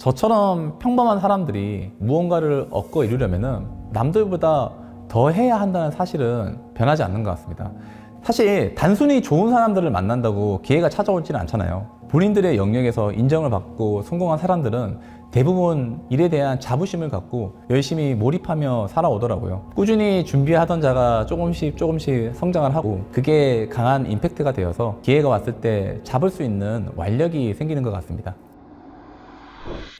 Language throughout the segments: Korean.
저처럼 평범한 사람들이 무언가를 얻고 이루려면 남들보다 더 해야 한다는 사실은 변하지 않는 것 같습니다. 사실 단순히 좋은 사람들을 만난다고 기회가 찾아오지는 않잖아요. 본인들의 영역에서 인정을 받고 성공한 사람들은 대부분 일에 대한 자부심을 갖고 열심히 몰입하며 살아오더라고요. 꾸준히 준비하던 자가 조금씩 성장을 하고 그게 강한 임팩트가 되어서 기회가 왔을 때 잡을 수 있는 완력이 생기는 것 같습니다.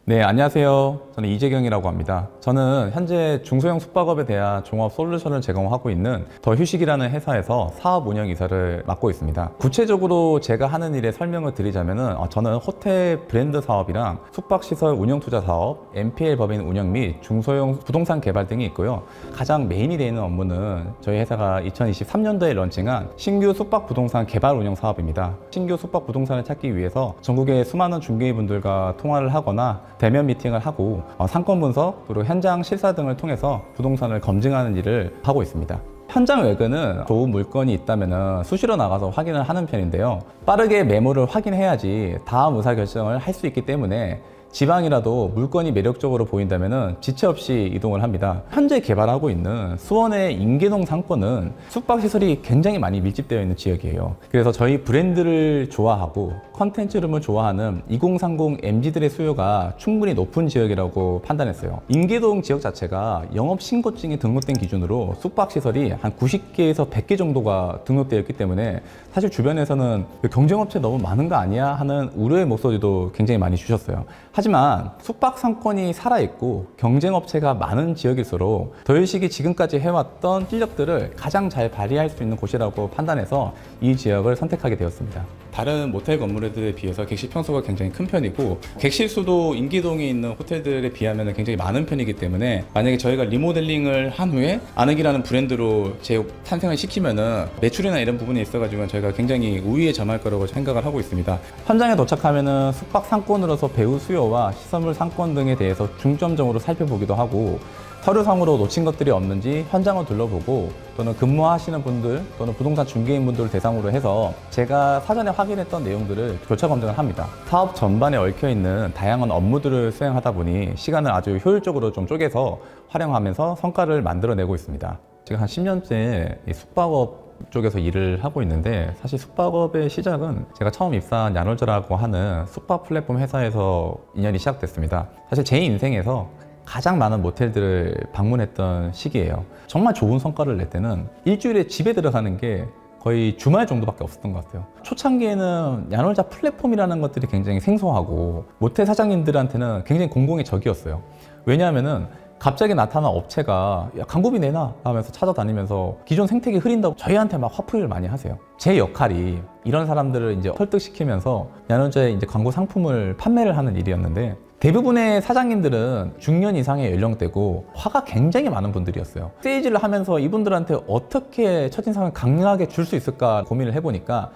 네, 안녕하세요. 저는 이재경이라고 합니다. 저는 현재 중소형 숙박업에 대한 종합 솔루션을 제공하고 있는 더 휴식이라는 회사에서 사업 운영 이사를 맡고 있습니다. 구체적으로 제가 하는 일에 설명을 드리자면은 저는 호텔 브랜드 사업이랑 숙박시설 운영 투자 사업, NPL 법인 운영 및 중소형 부동산 개발 등이 있고요. 가장 메인이 되어 있는 업무는 저희 회사가 2023년도에 런칭한 신규 숙박 부동산 개발 운영 사업입니다. 신규 숙박 부동산을 찾기 위해서 전국의 수많은 중개인분들과 통화를 하거나 대면 미팅을 하고 상권 분석 그리고 현장 실사 등을 통해서 부동산을 검증하는 일을 하고 있습니다. 현장 외근은 좋은 물건이 있다면 수시로 나가서 확인을 하는 편인데요. 빠르게 매물을 확인해야지 다음 의사결정을 할 수 있기 때문에 지방이라도 물건이 매력적으로 보인다면 지체 없이 이동을 합니다. 현재 개발하고 있는 수원의 인계동 상권은 숙박시설이 굉장히 많이 밀집되어 있는 지역이에요. 그래서 저희 브랜드를 좋아하고 컨텐츠룸을 좋아하는 2030 MZ들의 수요가 충분히 높은 지역이라고 판단했어요. 인계동 지역 자체가 영업신고증이 등록된 기준으로 숙박시설이 한 90개에서 100개 정도가 등록되어 있기 때문에 사실 주변에서는 경쟁업체 너무 많은 거 아니야 하는 우려의 목소리도 굉장히 많이 주셨어요. 하지만 숙박 상권이 살아있고 경쟁업체가 많은 지역일수록 더휴식이 지금까지 해왔던 실력들을 가장 잘 발휘할 수 있는 곳이라고 판단해서 이 지역을 선택하게 되었습니다. 다른 모텔 건물들에 비해서 객실 평수가 굉장히 큰 편이고 객실 수도 인계동에 있는 호텔들에 비하면 굉장히 많은 편이기 때문에 만약에 저희가 리모델링을 한 후에 아늑이라는 브랜드로 재탄생을 시키면은 매출이나 이런 부분에 있어가지고 저희가 굉장히 우위에 점할 거라고 생각을 하고 있습니다. 현장에 도착하면은 숙박 상권으로서 배우 수요와 시설물 상권 등에 대해서 중점적으로 살펴보기도 하고 서류상으로 놓친 것들이 없는지 현장을 둘러보고 또는 근무하시는 분들 또는 부동산 중개인분들을 대상으로 해서 제가 사전에 확인했던 내용들을 교차 검증을 합니다. 사업 전반에 얽혀있는 다양한 업무들을 수행하다 보니 시간을 아주 효율적으로 좀 쪼개서 활용하면서 성과를 만들어내고 있습니다. 지금 한 10년째 이 숙박업 쪽에서 일을 하고 있는데 사실 숙박업의 시작은 제가 처음 입사한 야놀자라고 하는 숙박 플랫폼 회사에서 인연이 시작됐습니다. 사실 제 인생에서 가장 많은 모텔들을 방문했던 시기예요. 정말 좋은 성과를 낼 때는 일주일에 집에 들어가는 게 거의 주말 정도밖에 없었던 것 같아요. 초창기에는 야놀자 플랫폼이라는 것들이 굉장히 생소하고 모텔 사장님들한테는 굉장히 공공의 적이었어요. 왜냐하면은 갑자기 나타난 업체가 야, 광고비 내놔 하면서 찾아다니면서 기존 생태계 흐린다고 저희한테 막 화풀이를 많이 하세요. 제 역할이 이런 사람들을 이제 설득시키면서 야놀자의 이제 광고 상품을 판매를 하는 일이었는데 대부분의 사장님들은 중년 이상의 연령대고 화가 굉장히 많은 분들이었어요. 세일즈를 하면서 이분들한테 어떻게 첫인상을 강하게 줄 수 있을까 고민을 해보니까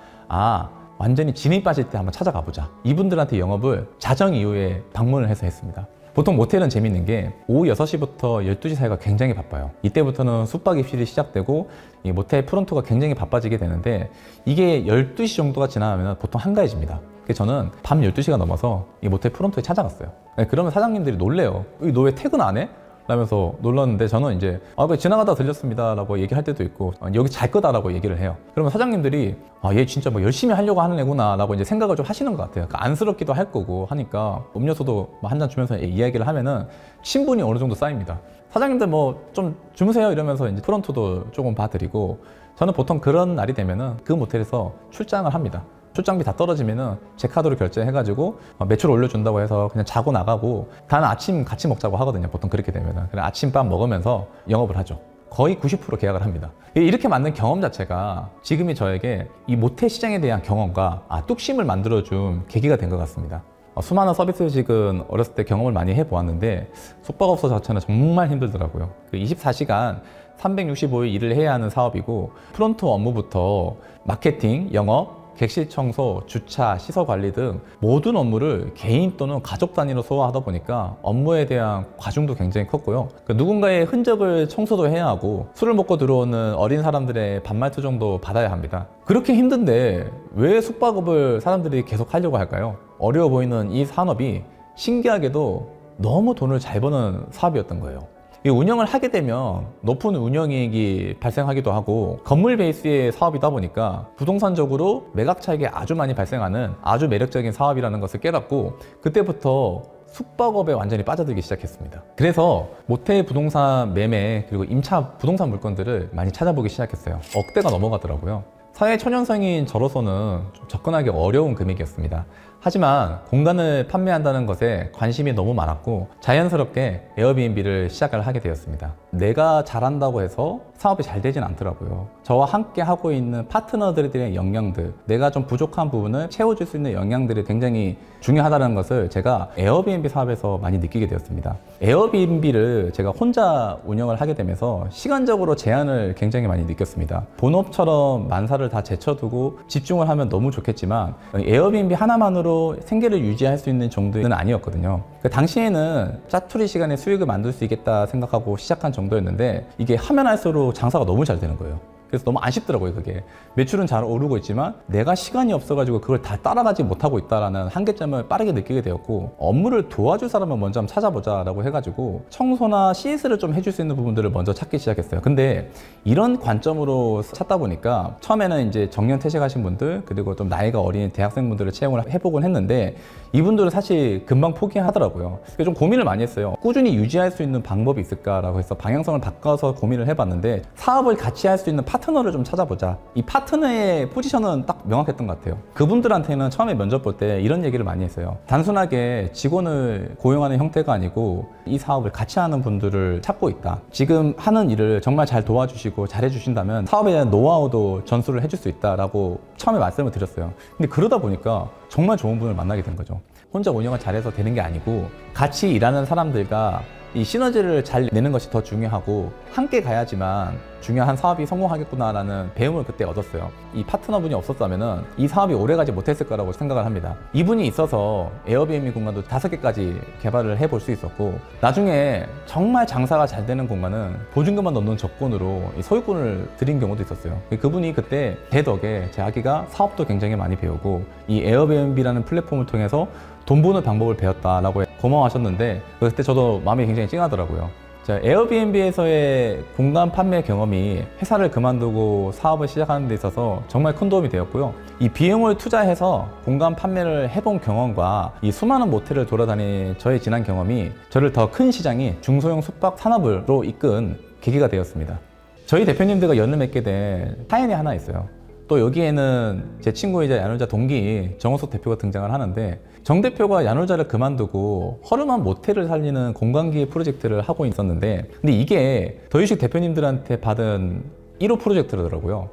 완전히 진이 빠질 때 한번 찾아가 보자. 이분들한테 영업을 자정 이후에 방문을 해서 했습니다. 보통 모텔은 재밌는 게 오후 6시부터 12시 사이가 굉장히 바빠요. 이때부터는 숙박 입실이 시작되고 이 모텔 프론트가 굉장히 바빠지게 되는데 이게 12시 정도가 지나면 보통 한가해집니다. 그래서 저는 밤 12시가 넘어서 이 모텔 프론트에 찾아갔어요. 그러면 사장님들이 놀래요. 너 왜 퇴근 안 해? 라면서 놀랐는데 저는 이제 지나가다 들렸습니다 라고 얘기할 때도 있고 여기 잘 거다라고 얘기를 해요. 그러면 사장님들이 얘 진짜 뭐 열심히 하려고 하는 애구나 라고 이제 생각을 좀 하시는 것 같아요. 그러니까 안쓰럽기도 할 거고 하니까 음료수도 한 잔 주면서 이야기를 하면은 신분이 어느 정도 쌓입니다. 사장님들 뭐 좀 주무세요 이러면서 이제 프론트도 조금 봐드리고 저는 보통 그런 날이 되면은 그 모텔에서 출장을 합니다. 출장비 다 떨어지면은 제 카드로 결제해가지고 매출 올려준다고 해서 그냥 자고 나가고 다음에 아침 같이 먹자고 하거든요. 보통 그렇게 되면은 그냥 아침밥 먹으면서 영업을 하죠. 거의 90% 계약을 합니다. 이렇게 만든 경험 자체가 지금이 저에게 이 모텔 시장에 대한 경험과 뚝심을 만들어준 계기가 된 것 같습니다. 수많은 서비스직은 어렸을 때 경험을 많이 해보았는데 숙박업소 자체는 정말 힘들더라고요. 24시간 365일 일을 해야 하는 사업이고 프론트 업무부터 마케팅, 영업, 객실 청소, 주차, 시설 관리 등 모든 업무를 개인 또는 가족 단위로 소화하다 보니까 업무에 대한 과중도 굉장히 컸고요. 누군가의 흔적을 청소도 해야 하고 술을 먹고 들어오는 어린 사람들의 반말투 정도 받아야 합니다. 그렇게 힘든데 왜 숙박업을 사람들이 계속 하려고 할까요? 어려워 보이는 이 산업이 신기하게도 너무 돈을 잘 버는 사업이었던 거예요. 이 운영을 하게 되면 높은 운영이익이 발생하기도 하고 건물 베이스의 사업이다 보니까 부동산적으로 매각 차익이 아주 많이 발생하는 아주 매력적인 사업이라는 것을 깨닫고 그때부터 숙박업에 완전히 빠져들기 시작했습니다. 그래서 모태 부동산 매매 그리고 임차 부동산 물건들을 많이 찾아보기 시작했어요. 억대가 넘어가더라고요. 사회 초년생인 저로서는 좀 접근하기 어려운 금액이었습니다. 하지만 공간을 판매한다는 것에 관심이 너무 많았고 자연스럽게 에어비앤비를 시작을 하게 되었습니다. 내가 잘한다고 해서 사업이 잘 되진 않더라고요. 저와 함께 하고 있는 파트너들의 역량들, 내가 좀 부족한 부분을 채워줄 수 있는 역량들이 굉장히 중요하다는 것을 제가 에어비앤비 사업에서 많이 느끼게 되었습니다. 에어비앤비를 제가 혼자 운영을 하게 되면서 시간적으로 제한을 굉장히 많이 느꼈습니다. 본업처럼 만사를 다 제쳐두고 집중을 하면 너무 좋겠지만 에어비앤비 하나만으로 생계를 유지할 수 있는 정도는 아니었거든요. 그 당시에는 짜투리 시간에 수익을 만들 수 있겠다 생각하고 시작한 정도였는데 이게 하면 할수록 장사가 너무 잘 되는 거예요. 그래서 너무 아쉽더라고요. 그게 매출은 잘 오르고 있지만 내가 시간이 없어가지고 그걸 다 따라가지 못하고 있다라는 한계점을 빠르게 느끼게 되었고 업무를 도와줄 사람을 먼저 한번 찾아보자라고 해가지고 청소나 CS를 좀 해줄 수 있는 부분들을 먼저 찾기 시작했어요. 근데 이런 관점으로 찾다 보니까 처음에는 이제 정년 퇴직하신 분들 그리고 좀 나이가 어린 대학생분들을 채용을 해보곤 했는데 이분들은 사실 금방 포기하더라고요. 그래서 좀 고민을 많이 했어요. 꾸준히 유지할 수 있는 방법이 있을까라고 해서 방향성을 바꿔서 고민을 해봤는데 사업을 같이 할 수 있는 파트너를 좀 찾아보자. 이 파트너의 포지션은 딱 명확했던 것 같아요. 그분들한테는 처음에 면접 볼 때 이런 얘기를 많이 했어요. 단순하게 직원을 고용하는 형태가 아니고 이 사업을 같이 하는 분들을 찾고 있다. 지금 하는 일을 정말 잘 도와주시고 잘 해주신다면 사업에 대한 노하우도 전수를 해줄 수 있다라고 처음에 말씀을 드렸어요. 근데 그러다 보니까 정말 좋은 분을 만나게 된 거죠. 혼자 운영을 잘해서 되는 게 아니고 같이 일하는 사람들과 이 시너지를 잘 내는 것이 더 중요하고 함께 가야지만 중요한 사업이 성공하겠구나라는 배움을 그때 얻었어요. 이 파트너분이 없었다면 이 사업이 오래가지 못했을 거라고 생각을 합니다. 이분이 있어서 에어비앤비 공간도 5개까지 개발을 해볼 수 있었고 나중에 정말 장사가 잘 되는 공간은 보증금만 넣는 조건으로 소유권을 드린 경우도 있었어요. 그분이 그때 제 덕에 제 아기가 사업도 굉장히 많이 배우고 이 에어비앤비라는 플랫폼을 통해서 돈 버는 방법을 배웠다라고 고마워하셨는데 그때 저도 마음이 굉장히 찡하더라고요. 에어비앤비에서의 공간 판매 경험이 회사를 그만두고 사업을 시작하는 데 있어서 정말 큰 도움이 되었고요. 이 비용을 투자해서 공간 판매를 해본 경험과 이 수많은 모텔을 돌아다닌 저의 지난 경험이 저를 더 큰 시장이 중소형 숙박 산업으로 이끈 계기가 되었습니다. 저희 대표님들과 연을 맺게 된 사연이 하나 있어요. 또 여기에는 제 친구이자 야놀자 동기 정호석 대표가 등장을 하는데 정 대표가 야놀자를 그만두고 허름한 모텔을 살리는 공간기획 프로젝트를 하고 있었는데 근데 이게 더유식 대표님들한테 받은 1호 프로젝트더라고요.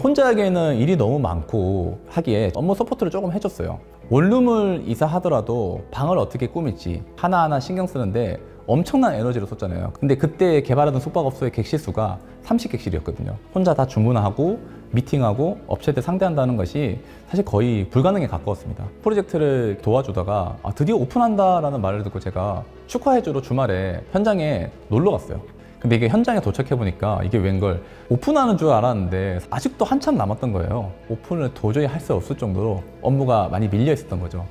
혼자 하기에는 일이 너무 많고 하기에 업무 서포트를 조금 해줬어요. 원룸을 이사하더라도 방을 어떻게 꾸밀지 하나하나 신경 쓰는데 엄청난 에너지를 쏟잖아요. 근데 그때 개발하던 숙박업소의 객실수가 30객실이었거든요. 혼자 다 주문하고 미팅하고 업체들 상대한다는 것이 사실 거의 불가능에 가까웠습니다. 프로젝트를 도와주다가 드디어 오픈한다라는 말을 듣고 제가 축하해주러 주말에 현장에 놀러 갔어요. 근데 이게 현장에 도착해보니까 이게 웬걸 오픈하는 줄 알았는데 아직도 한참 남았던 거예요. 오픈을 도저히 할 수 없을 정도로 업무가 많이 밀려 있었던 거죠.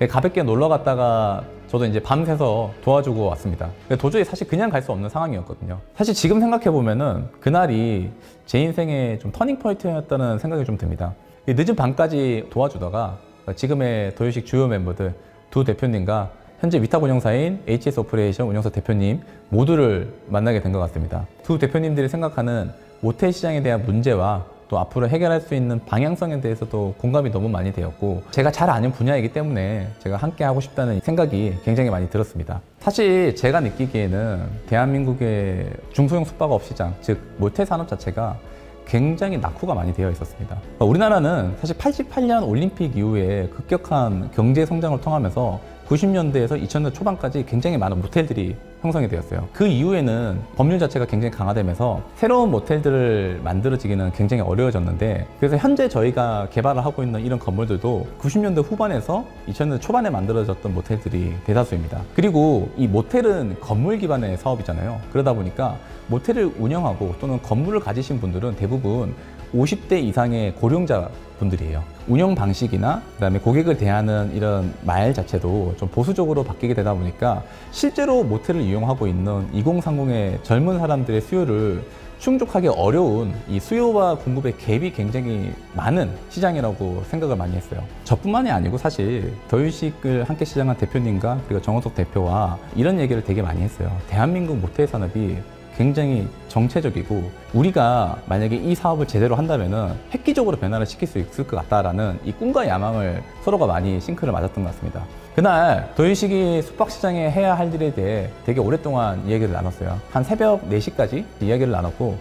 가볍게 놀러 갔다가 저도 이제 밤새서 도와주고 왔습니다. 도저히 사실 그냥 갈 수 없는 상황이었거든요. 사실 지금 생각해보면은 그날이 제 인생의 좀 터닝 포인트였다는 생각이 좀 듭니다. 늦은 밤까지 도와주다가 지금의 더유식 주요 멤버들 두 대표님과 현재 위탁 운영사인 HS 오퍼레이션 운영사 대표님 모두를 만나게 된 것 같습니다. 두 대표님들이 생각하는 모텔 시장에 대한 문제와 또 앞으로 해결할 수 있는 방향성에 대해서도 공감이 너무 많이 되었고 제가 잘 아는 분야이기 때문에 제가 함께 하고 싶다는 생각이 굉장히 많이 들었습니다. 사실 제가 느끼기에는 대한민국의 중소형 숙박업 시장, 즉 모텔 산업 자체가 굉장히 낙후가 많이 되어 있었습니다. 우리나라는 사실 88년 올림픽 이후에 급격한 경제 성장을 통하면서 90년대에서 2000년 초반까지 굉장히 많은 모텔들이 형성이 되었어요. 그 이후에는 법률 자체가 굉장히 강화되면서 새로운 모텔들을 만들어지기는 굉장히 어려워졌는데 그래서 현재 저희가 개발을 하고 있는 이런 건물들도 90년대 후반에서 2000년대 초반에 만들어졌던 모텔들이 대다수입니다. 그리고 이 모텔은 건물 기반의 사업이잖아요. 그러다 보니까 모텔을 운영하고 또는 건물을 가지신 분들은 대부분 50대 이상의 고령자 분들이에요. 운영 방식이나 그다음에 고객을 대하는 이런 말 자체도 좀 보수적으로 바뀌게 되다 보니까 실제로 모텔을 이용하고 있는 2030의 젊은 사람들의 수요를 충족하기 어려운 이 수요와 공급의 갭이 굉장히 많은 시장이라고 생각을 많이 했어요. 저뿐만이 아니고 사실 더유식을 함께 시작한 대표님과 그리고 정원석 대표와 이런 얘기를 되게 많이 했어요. 대한민국 모텔 산업이 굉장히 정체적이고 우리가 만약에 이 사업을 제대로 한다면은 획기적으로 변화를 시킬 수 있을 것 같다라는 이 꿈과 야망을 서로가 많이 싱크를 맞았던 것 같습니다. 그날 더유식이 숙박시장에 해야 할 일에 대해 되게 오랫동안 이야기를 나눴어요. 한 새벽 4시까지 이야기를 나눴고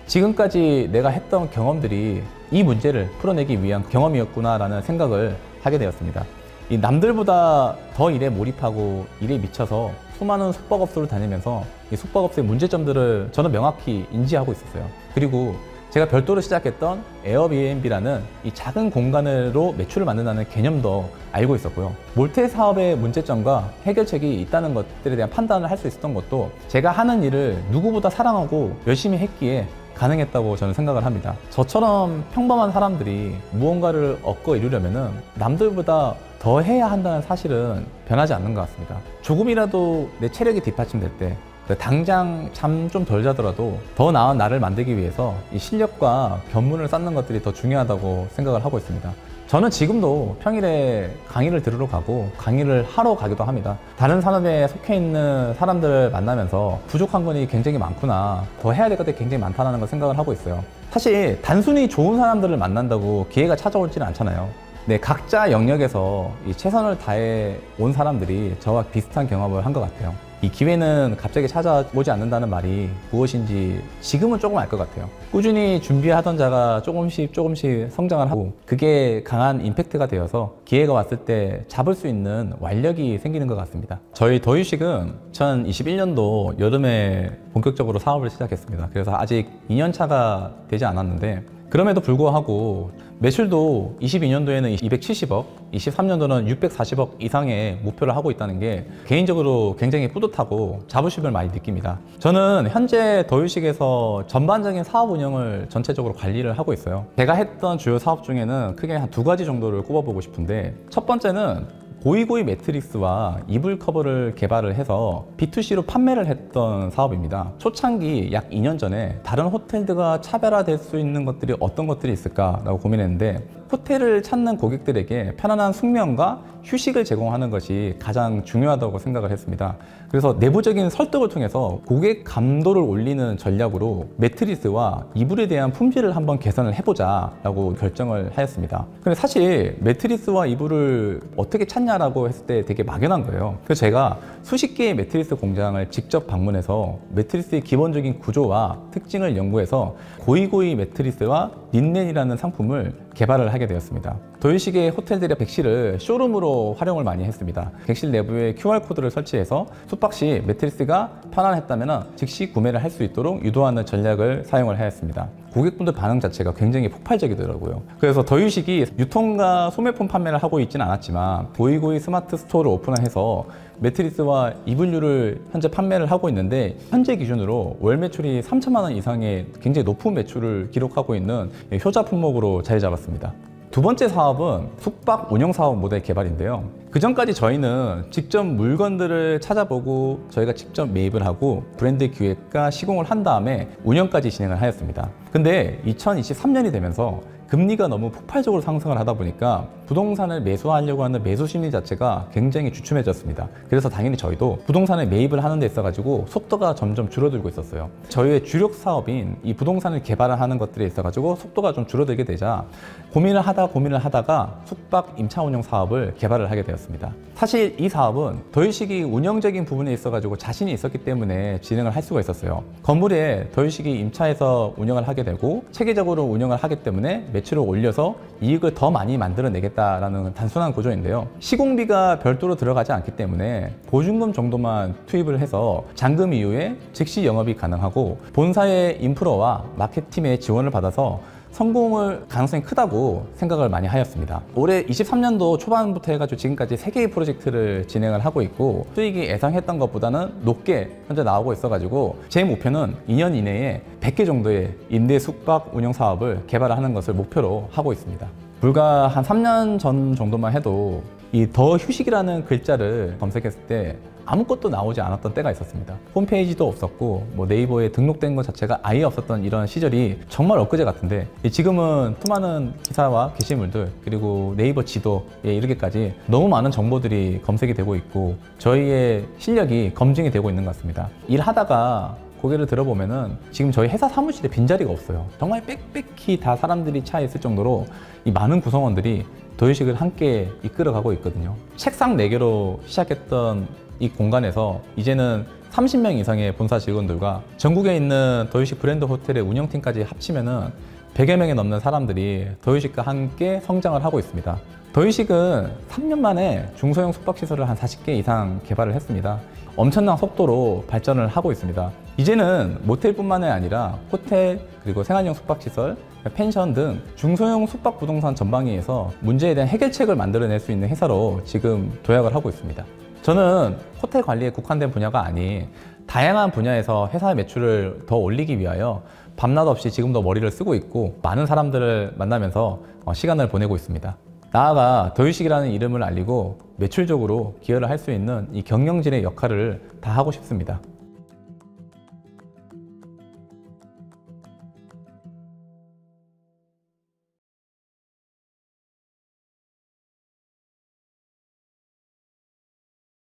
지금까지 내가 했던 경험들이 이 문제를 풀어내기 위한 경험이었구나라는 생각을 하게 되었습니다. 이 남들보다 더 일에 몰입하고 일에 미쳐서 수많은 숙박업소를 다니면서 이 숙박업소의 문제점들을 저는 명확히 인지하고 있었어요. 그리고 제가 별도로 시작했던 에어비앤비라는 이 작은 공간으로 매출을 만든다는 개념도 알고 있었고요. 몰텔 사업의 문제점과 해결책이 있다는 것들에 대한 판단을 할 수 있었던 것도 제가 하는 일을 누구보다 사랑하고 열심히 했기에 가능했다고 저는 생각을 합니다. 저처럼 평범한 사람들이 무언가를 얻고 이루려면 남들보다 더 해야 한다는 사실은 변하지 않는 것 같습니다. 조금이라도 내 체력이 뒷받침될 때 당장 잠 좀 덜 자더라도 더 나은 나를 만들기 위해서 이 실력과 견문을 쌓는 것들이 더 중요하다고 생각을 하고 있습니다. 저는 지금도 평일에 강의를 들으러 가고 강의를 하러 가기도 합니다. 다른 산업에 속해 있는 사람들을 만나면서 부족한 것이 굉장히 많구나, 더 해야 될 것들이 굉장히 많다는 걸 생각을 하고 있어요. 사실 단순히 좋은 사람들을 만난다고 기회가 찾아오지는 않잖아요. 네, 각자 영역에서 이 최선을 다해 온 사람들이 저와 비슷한 경험을 한 것 같아요. 이 기회는 갑자기 찾아오지 않는다는 말이 무엇인지 지금은 조금 알 것 같아요. 꾸준히 준비하던 자가 조금씩 성장을 하고 그게 강한 임팩트가 되어서 기회가 왔을 때 잡을 수 있는 완력이 생기는 것 같습니다. 저희 더유식은 2021년도 여름에 본격적으로 사업을 시작했습니다. 그래서 아직 2년 차가 되지 않았는데 그럼에도 불구하고 매출도 22년도에는 270억, 23년도는 640억 이상의 목표를 하고 있다는 게 개인적으로 굉장히 뿌듯하고 자부심을 많이 느낍니다. 저는 현재 더유식에서 전반적인 사업 운영을 전체적으로 관리를 하고 있어요. 제가 했던 주요 사업 중에는 크게 한 2가지 정도를 꼽아보고 싶은데 첫 번째는 고이고이 매트리스와 이불 커버를 개발을 해서 B2C로 판매를 했던 사업입니다. 초창기 약 2년 전에 다른 호텔들과 차별화될 수 있는 것들이 어떤 것들이 있을까라고 고민했는데 호텔을 찾는 고객들에게 편안한 숙면과 휴식을 제공하는 것이 가장 중요하다고 생각을 했습니다. 그래서 내부적인 설득을 통해서 고객 감도를 올리는 전략으로 매트리스와 이불에 대한 품질을 한번 개선을 해보자 라고 결정을 하였습니다. 근데 사실 매트리스와 이불을 어떻게 찾냐라고 했을 때 되게 막연한 거예요. 그래서 제가 수십 개의 매트리스 공장을 직접 방문해서 매트리스의 기본적인 구조와 특징을 연구해서 고이고이 매트리스와 린넨이라는 상품을 개발을 하게 되었습니다. 더유식의 호텔들의 객실을 쇼룸으로 활용을 많이 했습니다. 객실 내부에 QR코드를 설치해서 숙박 시 매트리스가 편안했다면 즉시 구매를 할 수 있도록 유도하는 전략을 사용을 하였습니다. 고객분들 반응 자체가 굉장히 폭발적이더라고요. 그래서 더유식이 유통과 소매품 판매를 하고 있지는 않았지만 고이고이 스마트 스토어를 오픈해서 매트리스와 이불류를 현재 판매를 하고 있는데 현재 기준으로 월 매출이 3천만 원 이상의 굉장히 높은 매출을 기록하고 있는 효자 품목으로 자리 잡았습니다. 두 번째 사업은 숙박 운영 사업 모델 개발인데요. 그 전까지 저희는 직접 물건들을 찾아보고 저희가 직접 매입을 하고 브랜드 기획과 시공을 한 다음에 운영까지 진행을 하였습니다. 근데 2023년이 되면서 금리가 너무 폭발적으로 상승을 하다 보니까 부동산을 매수하려고 하는 매수 심리 자체가 굉장히 주춤해졌습니다. 그래서 당연히 저희도 부동산을 매입을 하는 데 있어가지고 속도가 점점 줄어들고 있었어요. 저희의 주력 사업인 이 부동산을 개발하는 것들에 있어가지고 속도가 좀 줄어들게 되자 고민을 하다가 숙박 임차 운영 사업을 개발을 하게 되었습니다. 사실 이 사업은 더유식이 운영적인 부분에 있어가지고 자신이 있었기 때문에 진행을 할 수가 있었어요. 건물에 더유식이 임차해서 운영을 하게 되고 체계적으로 운영을 하기 때문에 매출을 올려서 이익을 더 많이 만들어내겠다라는 단순한 구조인데요. 시공비가 별도로 들어가지 않기 때문에 보증금 정도만 투입을 해서 잔금 이후에 즉시 영업이 가능하고 본사의 인프라와 마케팅의 지원을 받아서 성공을 가능성이 크다고 생각을 많이 하였습니다. 올해 23년도 초반부터 해가지고 지금까지 3개의 프로젝트를 진행을 하고 있고 수익이 예상했던 것보다는 높게 현재 나오고 있어가지고 제 목표는 2년 이내에 100개 정도의 임대 숙박 운영 사업을 개발하는 것을 목표로 하고 있습니다. 불과 한 3년 전 정도만 해도 이 더 휴식이라는 글자를 검색했을 때 아무것도 나오지 않았던 때가 있었습니다. 홈페이지도 없었고 뭐 네이버에 등록된 것 자체가 아예 없었던 이런 시절이 정말 엊그제 같은데 지금은 수많은 기사와 게시물들 그리고 네이버 지도에 이르기까지 너무 많은 정보들이 검색이 되고 있고 저희의 실력이 검증이 되고 있는 것 같습니다. 일하다가 고개를 들어보면은 지금 저희 회사 사무실에 빈자리가 없어요. 정말 빽빽히 다 사람들이 차 있을 정도로 이 많은 구성원들이 더휴식을 함께 이끌어가고 있거든요. 책상 4개로 시작했던 이 공간에서 이제는 30명 이상의 본사 직원들과 전국에 있는 더휴식 브랜드 호텔의 운영팀까지 합치면은 100여 명이 넘는 사람들이 더휴식과 함께 성장을 하고 있습니다. 더휴식은 3년 만에 중소형 숙박시설을 한 40개 이상 개발을 했습니다. 엄청난 속도로 발전을 하고 있습니다. 이제는 모텔뿐만 아니라 호텔, 그리고 생활용 숙박시설, 펜션 등 중소형 숙박 부동산 전방위에서 문제에 대한 해결책을 만들어낼 수 있는 회사로 지금 도약을 하고 있습니다. 저는 호텔 관리에 국한된 분야가 아닌 다양한 분야에서 회사의 매출을 더 올리기 위하여 밤낮 없이 지금도 머리를 쓰고 있고 많은 사람들을 만나면서 시간을 보내고 있습니다. 나아가 더휴식이라는 이름을 알리고 매출적으로 기여를 할 수 있는 이 경영진의 역할을 다 하고 싶습니다.